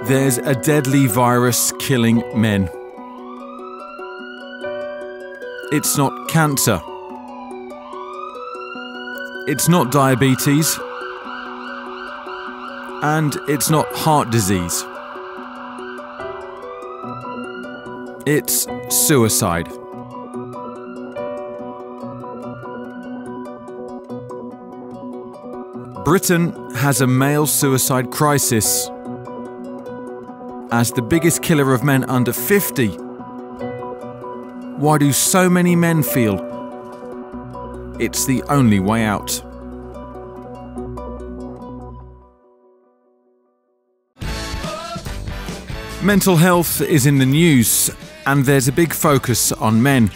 There's a deadly virus killing men. It's not cancer. It's not diabetes. And it's not heart disease. It's suicide. Britain has a male suicide crisis. As the biggest killer of men under 50, why do so many men feel it's the only way out? Mental health is in the news, and there's a big focus on men.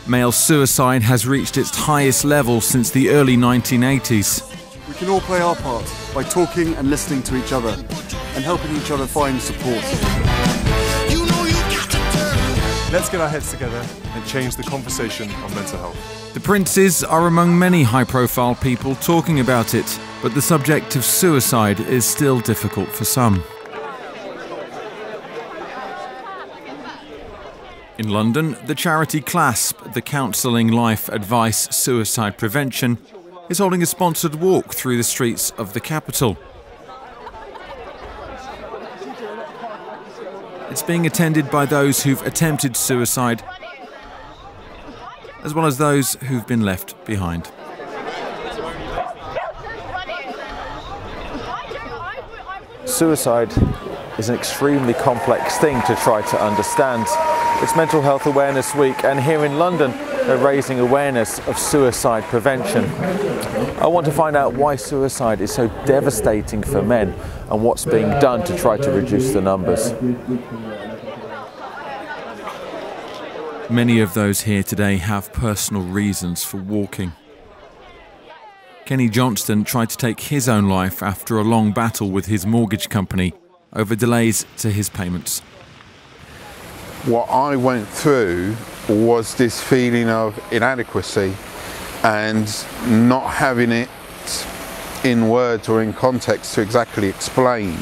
Male suicide has reached its highest level since the early 1980s. We can all play our part by talking and listening to each other and helping each other find support. Let's get our heads together and change the conversation on mental health. The Princes are among many high-profile people talking about it, but the subject of suicide is still difficult for some. In London, the charity CLASP, the Counselling Life Advice Suicide Prevention, is holding a sponsored walk through the streets of the capital. It's being attended by those who've attempted suicide, as well as those who've been left behind. Suicide is an extremely complex thing to try to understand. It's Mental Health Awareness Week, and here in London they're raising awareness of suicide prevention. I want to find out why suicide is so devastating for men and what's being done to try to reduce the numbers. Many of those here today have personal reasons for walking. Kenny Johnston tried to take his own life after a long battle with his mortgage company over delays to his payments. What I went through was this feeling of inadequacy and not having it in words or in context to exactly explain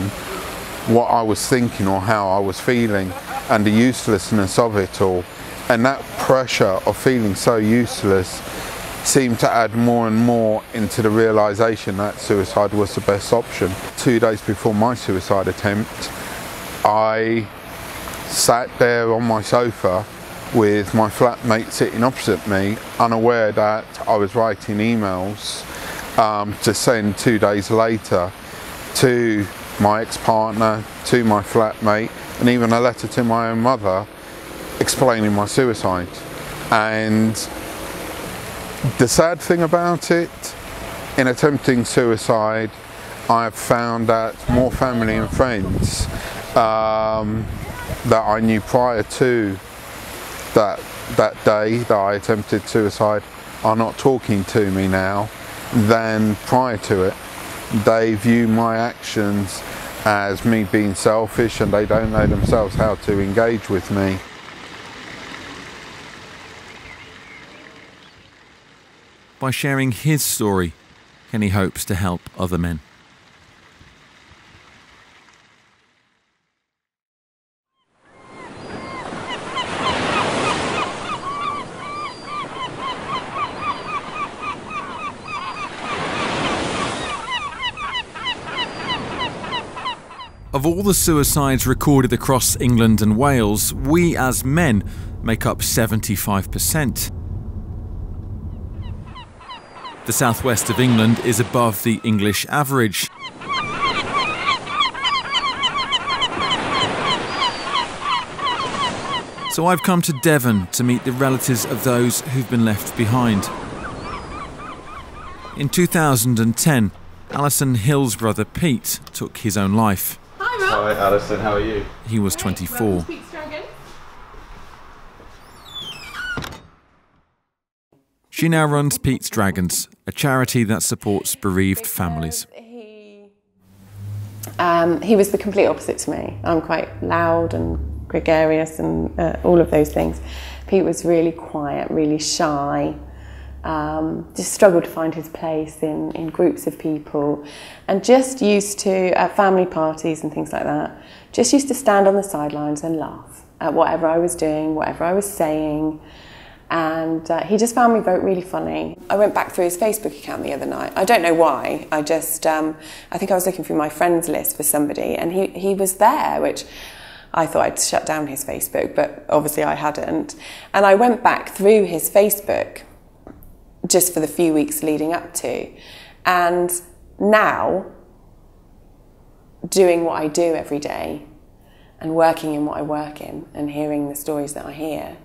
what I was thinking or how I was feeling and the uselessness of it all. And that pressure of feeling so useless seemed to add more and more into the realisation that suicide was the best option. 2 days before my suicide attempt, I sat there on my sofa with my flatmate sitting opposite me, unaware that I was writing emails to send 2 days later to my ex-partner, to my flatmate, and even a letter to my own mother explaining my suicide. And the sad thing about it, in attempting suicide, I've found that more family and friends that I knew prior to that day that I attempted suicide are not talking to me now than prior to it. They view my actions as me being selfish, and they don't know themselves how to engage with me. By sharing his story, Kenny hopes to help other men. Of all the suicides recorded across England and Wales, we as men make up 75%. The southwest of England is above the English average. So I've come to Devon to meet the relatives of those who've been left behind. In 2010, Alison Hill's brother Pete took his own life. Hi Alison, how are you? He was 24. She now runs Pete's Dragons, a charity that supports bereaved families. He was the complete opposite to me. I'm quite loud and gregarious and all of those things. Pete was really quiet, really shy, just struggled to find his place in groups of people, and just used to, at family parties and things like that, just used to stand on the sidelines and laugh at whatever I was doing, whatever I was saying. And he just found me really funny. I went back through his Facebook account the other night. I don't know why. I just, I think I was looking through my friends list for somebody, and he was there, which I thought I'd shut down his Facebook, but obviously I hadn't. And I went back through his Facebook just for the few weeks leading up to. And now, doing what I do every day and working in what I work in and hearing the stories that I hear,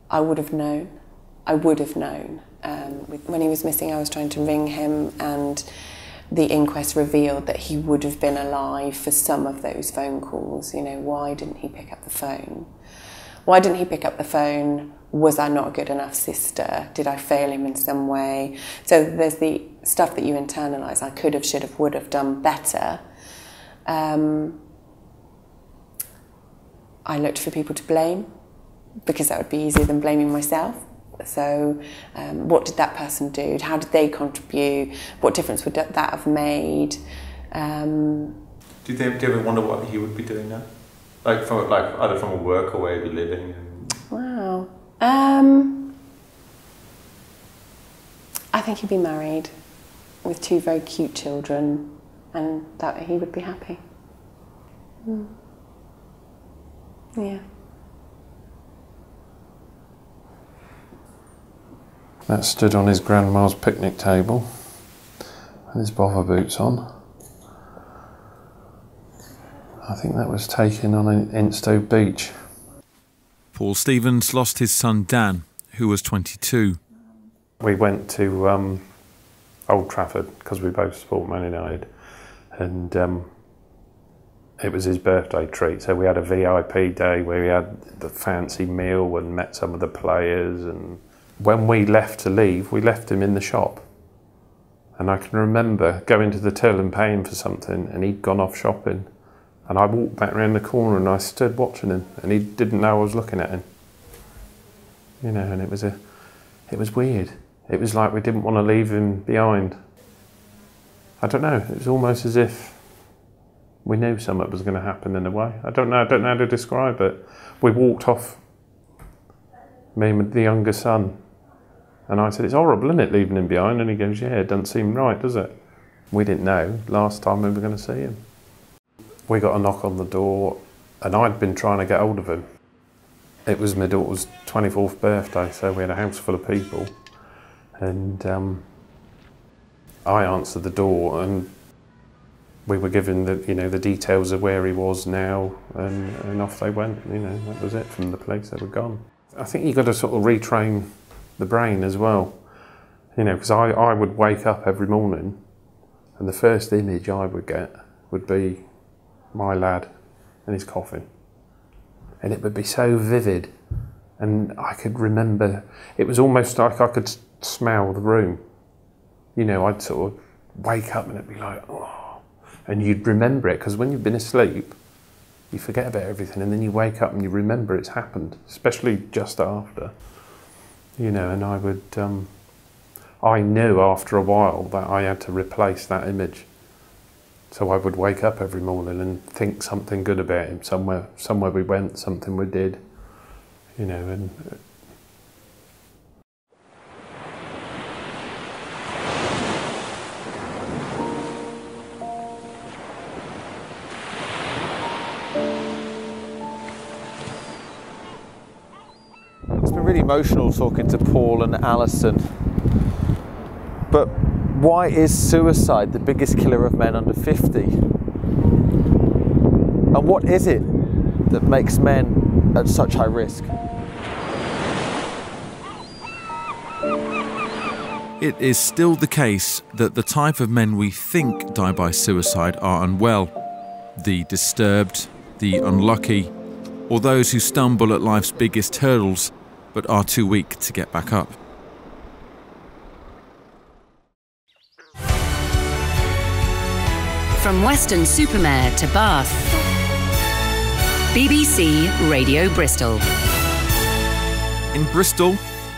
I would have known. When he was missing, I was trying to ring him, and the inquest revealed that he would have been alive for some of those phone calls. You know, why didn't he pick up the phone? Why didn't he pick up the phone? Was I not a good enough sister? Did I fail him in some way? So there's the stuff that you internalise. I could have, should have, would have done better. I looked for people to blame, because that would be easier than blaming myself. So what did that person do? How did they contribute? What difference would that have made? Do you ever wonder what he would be doing now? Either from a work or where he'd be living? Wow. I think he'd be married with 2 very cute children, and that he would be happy. Yeah. That stood on his grandma's picnic table with his bother boots on. I think that was taken on Instow Beach. Paul Stevens lost his son Dan, who was 22. We went to Old Trafford because we both support Man United, and it was his birthday treat. So we had a VIP day where we had the fancy meal and met some of the players, and when we left to leave, we left him in the shop. And I can remember going to the till and paying for something, and he'd gone off shopping. And I walked back round the corner and I stood watching him, and he didn't know I was looking at him. You know, and it was weird. It was like we didn't want to leave him behind. I don't know, it was almost as if we knew something was going to happen in a way. I don't know how to describe it. We walked off, me and the younger son, and I said, "It's horrible, isn't it, leaving him behind?" And he goes, "Yeah, it doesn't seem right, does it?" We didn't know last time we were going to see him. We got a knock on the door, and I'd been trying to get hold of him. It was my daughter's 24th birthday, so we had a house full of people, and I answered the door, and we were given the details of where he was now, and off they went. You know, that was it from the police. They were gone. I think you've got to sort of retrain the brain as well, you know, because I would wake up every morning, and the first image I would get would be my lad in his coffin, and it would be so vivid, and I could remember. It was almost like I could smell the room. You know, I'd sort of wake up and it'd be like, oh, and you'd remember it, because when you've been asleep, you forget about everything, and then you wake up and you remember it's happened, especially just after, you know. And I knew after a while that I had to replace that image. So I would wake up every morning and think something good about him, somewhere we went, something we did, you know. And it's been really emotional talking to Paul and Alison. But why is suicide the biggest killer of men under 50? And what is it that makes men at such high risk? It is still the case that the type of men we think die by suicide are unwell. The disturbed, the unlucky, or those who stumble at life's biggest hurdles but are too weak to get back up. From Weston-super-Mare to Bath, BBC Radio Bristol. In Bristol,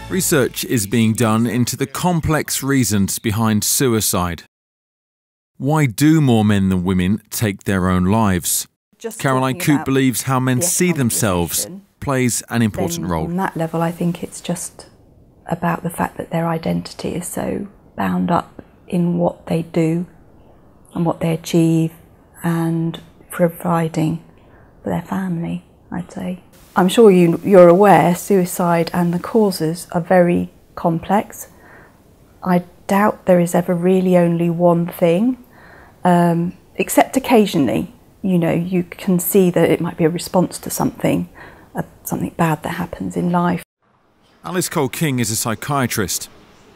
Research is being done into the complex reasons behind suicide. Why do more men than women take their own lives? Caroline Coote believes how men see themselves plays an important role. On that level, I think it's just about the fact that their identity is so bound up in what they do and what they achieve and providing for their family, I'd say. I'm sure you're aware suicide and the causes are very complex. I doubt there is ever really only one thing, except occasionally, you know, you can see that it might be a response to something bad that happens in life. Alice Cole-King is a psychiatrist.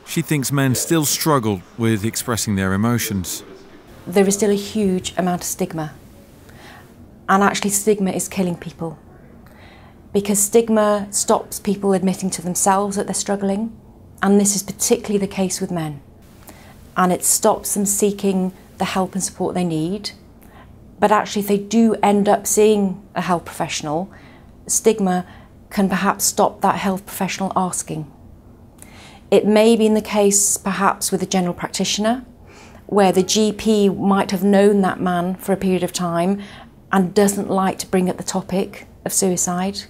She thinks men still struggle with expressing their emotions. There is still a huge amount of stigma. And actually stigma is killing people. Because stigma stops people admitting to themselves that they're struggling. And this is particularly the case with men. And it stops them seeking the help and support they need. But actually if they do end up seeing a health professional, stigma can perhaps stop that health professional asking. It may be in the case perhaps with a general practitioner, where the GP might have known that man for a period of time and doesn't like to bring up the topic of suicide.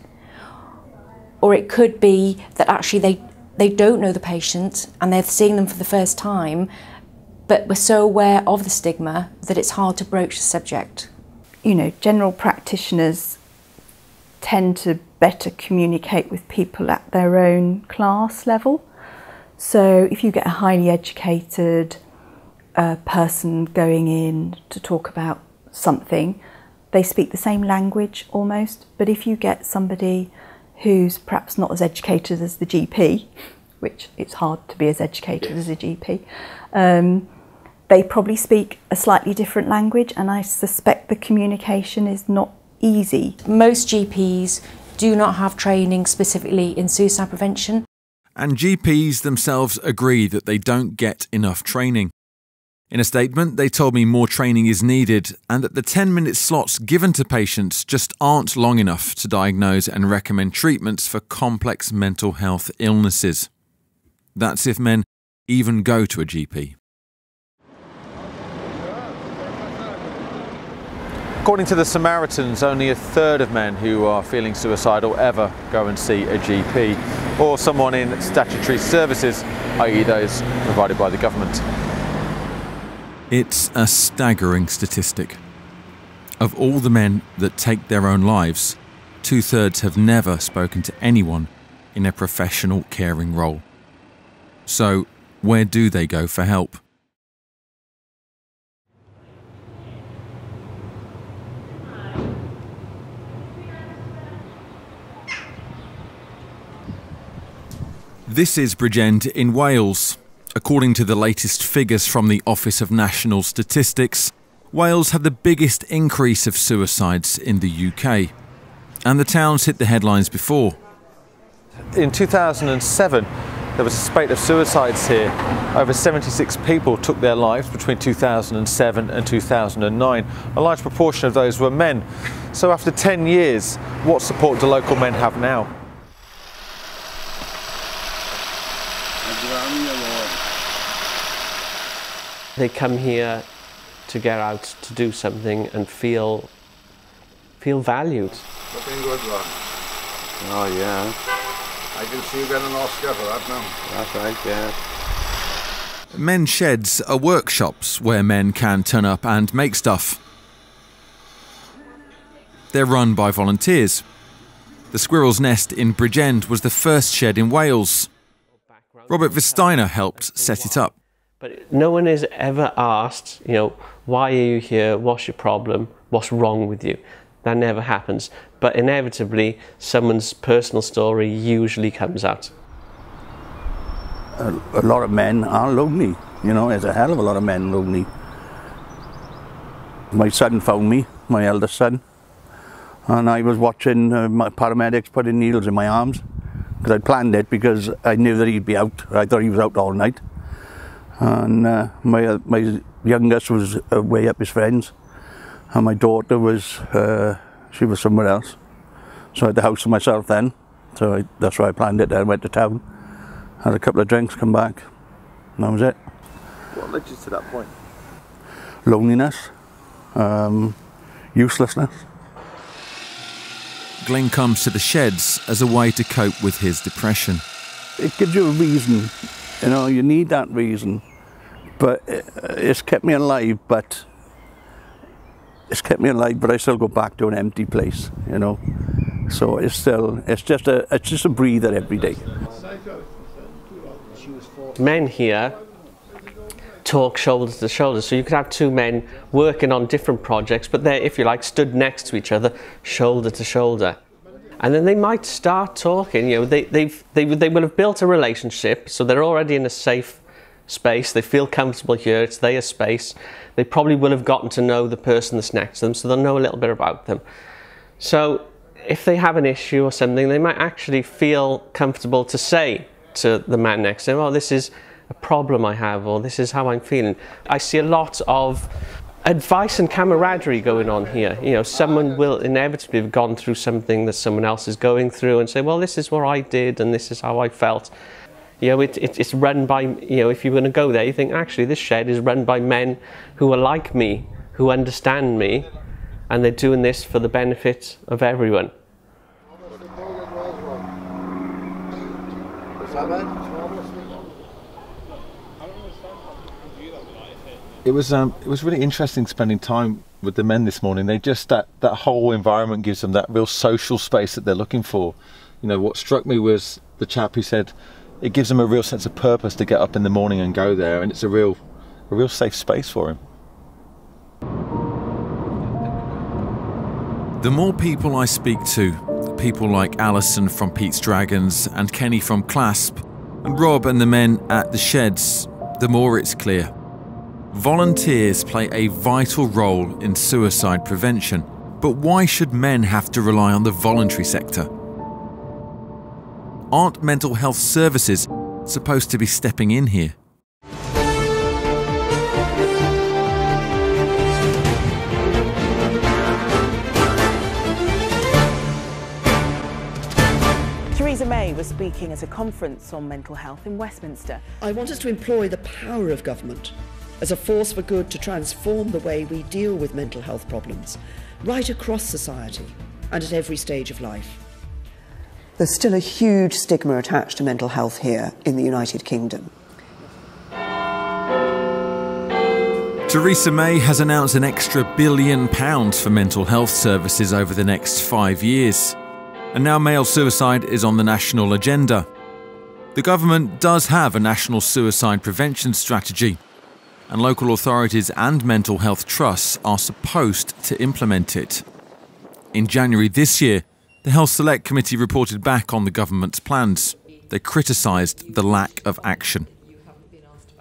Or it could be that actually they don't know the patient and they're seeing them for the first time, but we're so aware of the stigma that it's hard to broach the subject. You know, general practitioners tend to better communicate with people at their own class level. So if you get a highly educated person going in to talk about something, they speak the same language almost. But if you get somebody who's perhaps not as educated as the GP, which it's hard to be as educated as a GP, they probably speak a slightly different language, and I suspect the communication is not easy. Most GPs do not have training specifically in suicide prevention. And GPs themselves agree that they don't get enough training. In a statement, they told me more training is needed and that the 10-minute slots given to patients just aren't long enough to diagnose and recommend treatments for complex mental health illnesses. That's if men even go to a GP. According to the Samaritans, only a third of men who are feeling suicidal ever go and see a GP or someone in statutory services, i.e. those provided by the government. It's a staggering statistic. Of all the men that take their own lives, 2/3 have never spoken to anyone in a professional caring role. So, where do they go for help? This is Bridgend in Wales. According to the latest figures from the Office of National Statistics, Wales had the biggest increase of suicides in the UK. And the town's hit the headlines before. In 2007, there was a spate of suicides here. Over 76 people took their lives between 2007 and 2009. A large proportion of those were men. So after 10 years, what support do local men have now? They come here to get out to do something and feel valued. Looking good, Ron. Oh yeah. I can see you get an Oscar for that now. That's right, yeah. Men sheds are workshops where men can turn up and make stuff. They're run by volunteers. The Squirrel's Nest in Bridgend was the first shed in Wales. Robert Vestainer helped set it up. But no one has ever asked, you know, why are you here? What's your problem? What's wrong with you? That never happens. But inevitably, someone's personal story usually comes out. A lot of men are lonely. You know, there's a hell of a lot of men lonely. My son found me, my eldest son, and I was watching my paramedics putting needles in my arms because I'd planned it because I knew that he'd be out. I thought he was out all night. And my youngest was away up his friends, and my daughter was she was somewhere else. So I had the house to myself then. So that's why I planned it. I went to town, had a couple of drinks, come back, and that was it. What led you to that point? Loneliness, uselessness. Glenn comes to the Sheds as a way to cope with his depression. It gives you a reason, you know, you need that reason, but it's kept me alive, but I still go back to an empty place, you know. So it's just a breather every day. Men here talk shoulder to shoulder, so you could have two men working on different projects, but they're, if you like, stood next to each other, shoulder to shoulder. And then they might start talking, you know, they will have built a relationship, so they're already in a safe space, they feel comfortable here, it's their space. They probably will have gotten to know the person that's next to them, so they'll know a little bit about them. So if they have an issue or something, they might actually feel comfortable to say to the man next to them, oh, this is a problem I have, or this is how I'm feeling. I see a lot of advice and camaraderie going on here. You know, someone will inevitably have gone through something that someone else is going through and say, well, this is what I did and this is how I felt. You know, it's run by, you know, if you're going to go there, you think, actually, this shed is run by men who are like me, who understand me, and they're doing this for the benefit of everyone. It was really interesting spending time with the men this morning. They just, that whole environment gives them that real social space that they're looking for. You know, what struck me was the chap who said it gives them a real sense of purpose to get up in the morning and go there, and it's a real safe space for him. The more people I speak to, people like Alison from Pete's Dragons and Kenny from Clasp, and Rob and the men at the Sheds, the more it's clear. Volunteers play a vital role in suicide prevention, but why should men have to rely on the voluntary sector? Aren't mental health services supposed to be stepping in here? Theresa May was speaking at a conference on mental health in Westminster. I want us to employ the power of government as a force for good to transform the way we deal with mental health problems, right across society and at every stage of life. There's still a huge stigma attached to mental health here in the United Kingdom. Theresa May has announced an extra £1 billion for mental health services over the next 5 years. And now male suicide is on the national agenda. The government does have a national suicide prevention strategy, and local authorities and mental health trusts are supposed to implement it. In January this year, the Health Select Committee reported back on the government's plans. They criticised the lack of action.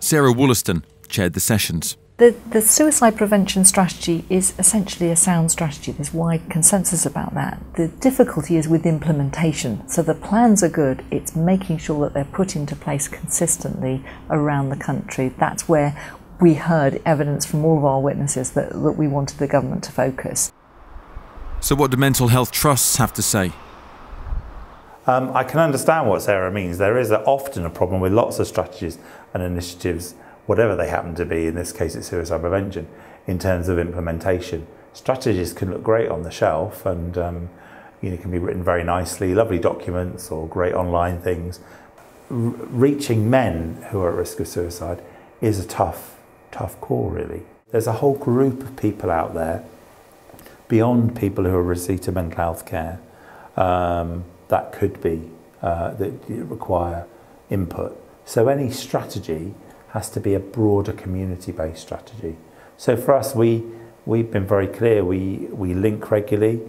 Sarah Wollaston chaired the sessions. The suicide prevention strategy is essentially a sound strategy. There's wide consensus about that. The difficulty is with implementation. So the plans are good, it's making sure that they're put into place consistently around the country. That's where we heard evidence from all of our witnesses that we wanted the government to focus. So what do mental health trusts have to say? I can understand what Sarah means. There is often a problem with lots of strategies and initiatives, whatever they happen to be, in this case it's suicide prevention, in terms of implementation. Strategies can look great on the shelf and can be written very nicely, lovely documents or great online things. Reaching men who are at risk of suicide is a tough call, really. There's a whole group of people out there, beyond people who are receipt of mental health care, that could be, that require input. So any strategy has to be a broader community-based strategy. So for us, we've been very clear. We link regularly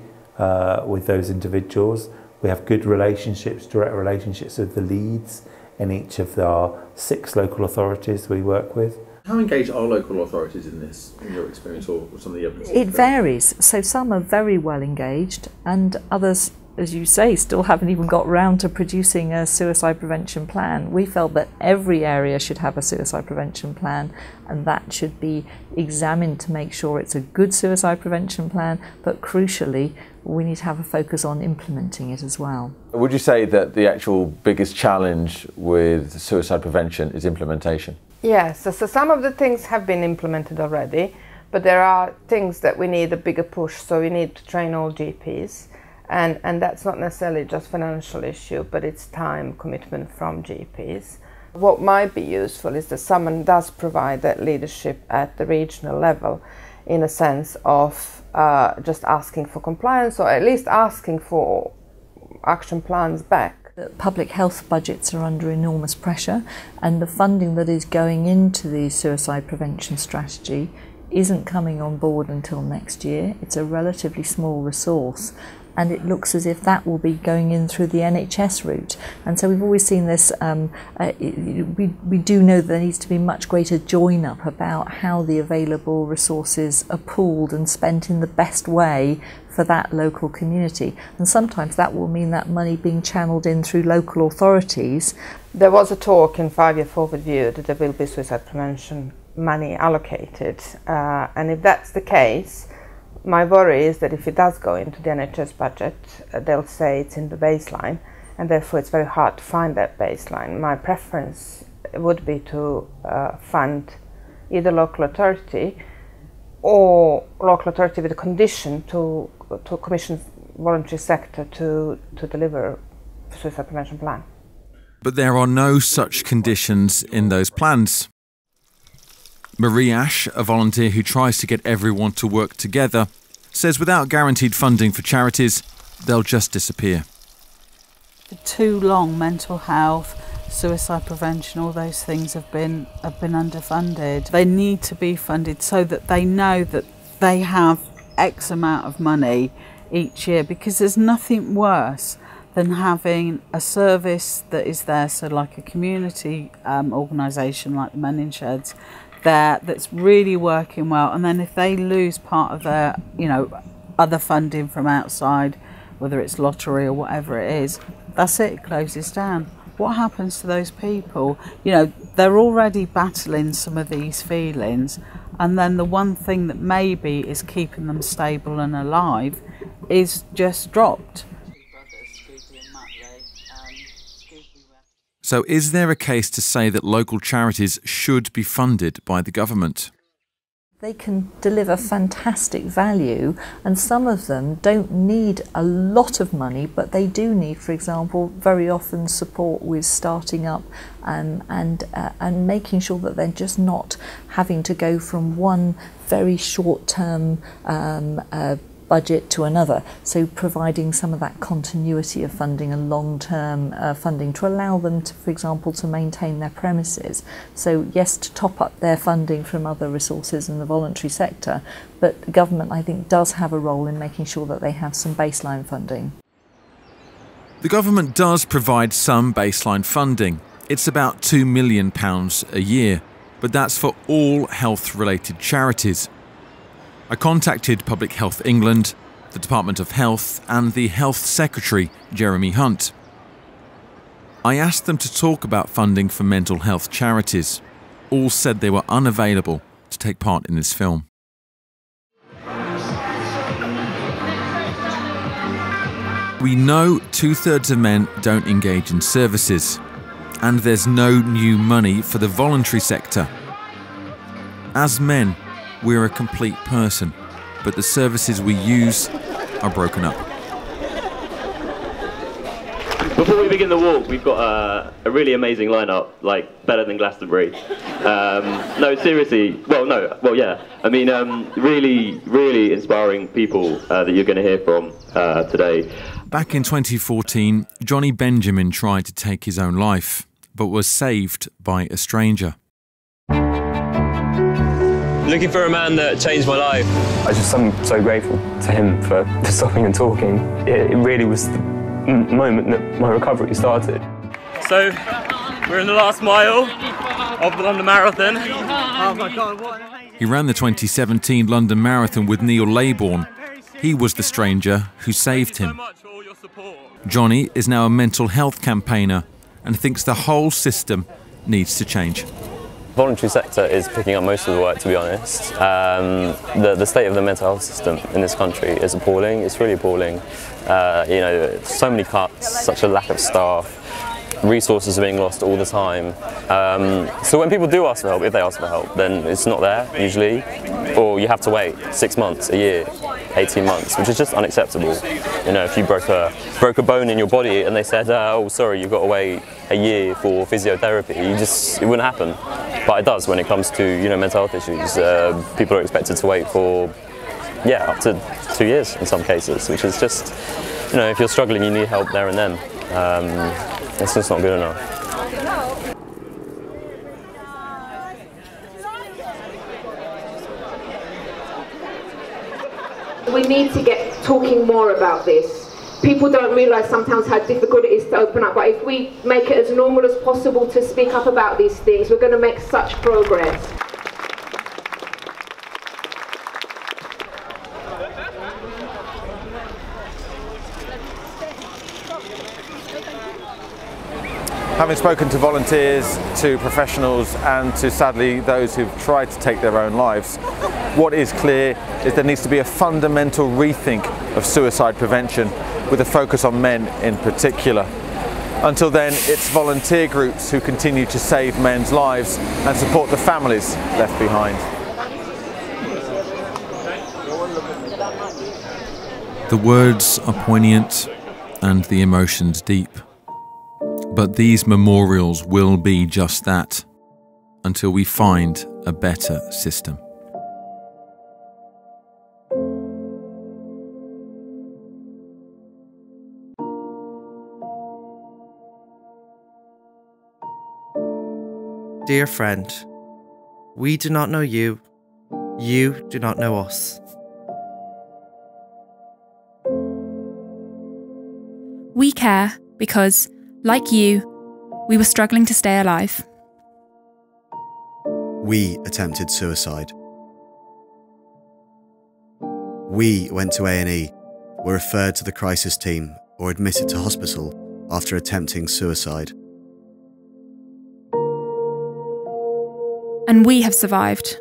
with those individuals. We have good relationships, direct relationships with the leads in each of our 6 local authorities we work with. How engaged are local authorities in this, in your experience, or some of the evidence? It varies. So some are very well engaged and others as you say, still haven't even got round to producing a suicide prevention plan. We felt that every area should have a suicide prevention plan, and that should be examined to make sure it's a good suicide prevention plan, but crucially, we need to have a focus on implementing it as well. Would you say that the actual biggest challenge with suicide prevention is implementation? Yes, so some of the things have been implemented already, but there are things that we need a bigger push, so we need to train all GPs, and that's not necessarily just financial issue, but it's time commitment from GPs. What might be useful is that someone does provide that leadership at the regional level, in a sense of just asking for compliance, or at least asking for action plans back. Public health budgets are under enormous pressure, and the funding that is going into the suicide prevention strategy isn't coming on board until next year. It's a relatively small resource, and it looks as if that will be going in through the NHS route. And so we've always seen this, we do know there needs to be much greater join up about how the available resources are pooled and spent in the best way for that local community. And sometimes that will mean that money being channeled in through local authorities. There was a talk in 5-year forward view that there will be suicide prevention money allocated, and if that's the case, my worry is that if it does go into the NHS budget, they'll say it's in the baseline, and therefore it's very hard to find that baseline. My preference would be to fund either local authority or local authority with a condition to commission voluntary sector to deliver a suicide prevention plan. But there are no such conditions in those plans. Marie Ash, a volunteer who tries to get everyone to work together, says without guaranteed funding for charities, they'll just disappear. For too long, mental health, suicide prevention, all those things have been underfunded. They need to be funded so that they know that they have X amount of money each year, because there's nothing worse than having a service that is there, so like a community organisation like the Men in Sheds, that's really working well, and then if they lose part of their, other funding from outside, whether it's lottery or whatever it is, that's it closes down. What happens to those people? They're already battling some of these feelings, and then the one thing that maybe is keeping them stable and alive is just dropped. So is there a case to say that local charities should be funded by the government? They can deliver fantastic value, and some of them don't need a lot of money, but they do need, for example, very often support with starting up and making sure that they're just not having to go from one very short-term budget to another, so providing some of that continuity of funding and long-term funding to allow them to, for example, to maintain their premises. So yes, to top up their funding from other resources in the voluntary sector, but the government, I think, does have a role in making sure that they have some baseline funding. The government does provide some baseline funding. It's about £2 million a year, but that's for all health-related charities. I contacted Public Health England, the Department of Health and the Health Secretary, Jeremy Hunt. I asked them to talk about funding for mental health charities. All said they were unavailable to take part in this film. We know 2/3 of men don't engage in services, and there's no new money for the voluntary sector. As men, we're a complete person, but the services we use are broken up. Before we begin the walk, we've got a really amazing lineup, like better than Glastonbury. No, seriously, yeah. I mean, really, really inspiring people that you're going to hear from today. Back in 2014, Johnny Benjamin tried to take his own life, but was saved by a stranger. Looking for a man that changed my life. I'm so grateful to him for stopping and talking. It really was the moment that my recovery started. So, we're in the last mile of the London Marathon. Oh my God, what an amazing... He ran the 2017 London Marathon with Neil Laybourne. He was the stranger who saved him. Johnny is now a mental health campaigner and thinks the whole system needs to change. The voluntary sector is picking up most of the work, to be honest. The state of the mental health system in this country is appalling. It's really appalling. You know, so many cuts, such a lack of staff, resources are being lost all the time. So when people do ask for help, if they ask for help, then it's not there usually, or you have to wait 6 months, a year, 18 months, which is just unacceptable. You know, if you broke a bone in your body and they said, oh sorry, you've got to wait a year for physiotherapy, it wouldn't happen. But it does when it comes to, you know, mental health issues. People are expected to wait for, yeah, up to 2 years in some cases, which is just, you know, if you're struggling, you need help there and then. It's just not good enough. We need to get talking more about this. People don't realise sometimes how difficult it is to open up, but if we make it as normal as possible to speak up about these things, we're going to make such progress. Having spoken to volunteers, to professionals and to sadly those who've tried to take their own lives, what is clear is there needs to be a fundamental rethink of suicide prevention with a focus on men in particular. Until then, it's volunteer groups who continue to save men's lives and support the families left behind. The words are poignant and the emotions deep. But these memorials will be just that, until we find a better system. Dear friend, we do not know you, you do not know us. We care because, like you, we were struggling to stay alive. We attempted suicide. We went to A&E, were referred to the crisis team or admitted to hospital after attempting suicide. And we have survived.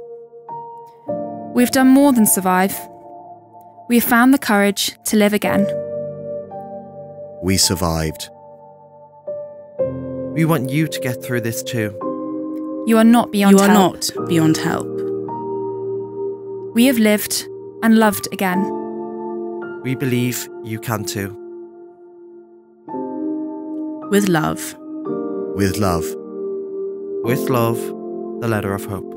We've done more than survive. We have found the courage to live again. We survived. We want you to get through this too. You are not beyond help. You are not beyond help. We have lived and loved again. We believe you can too. With love. With love. With love, the letter of hope.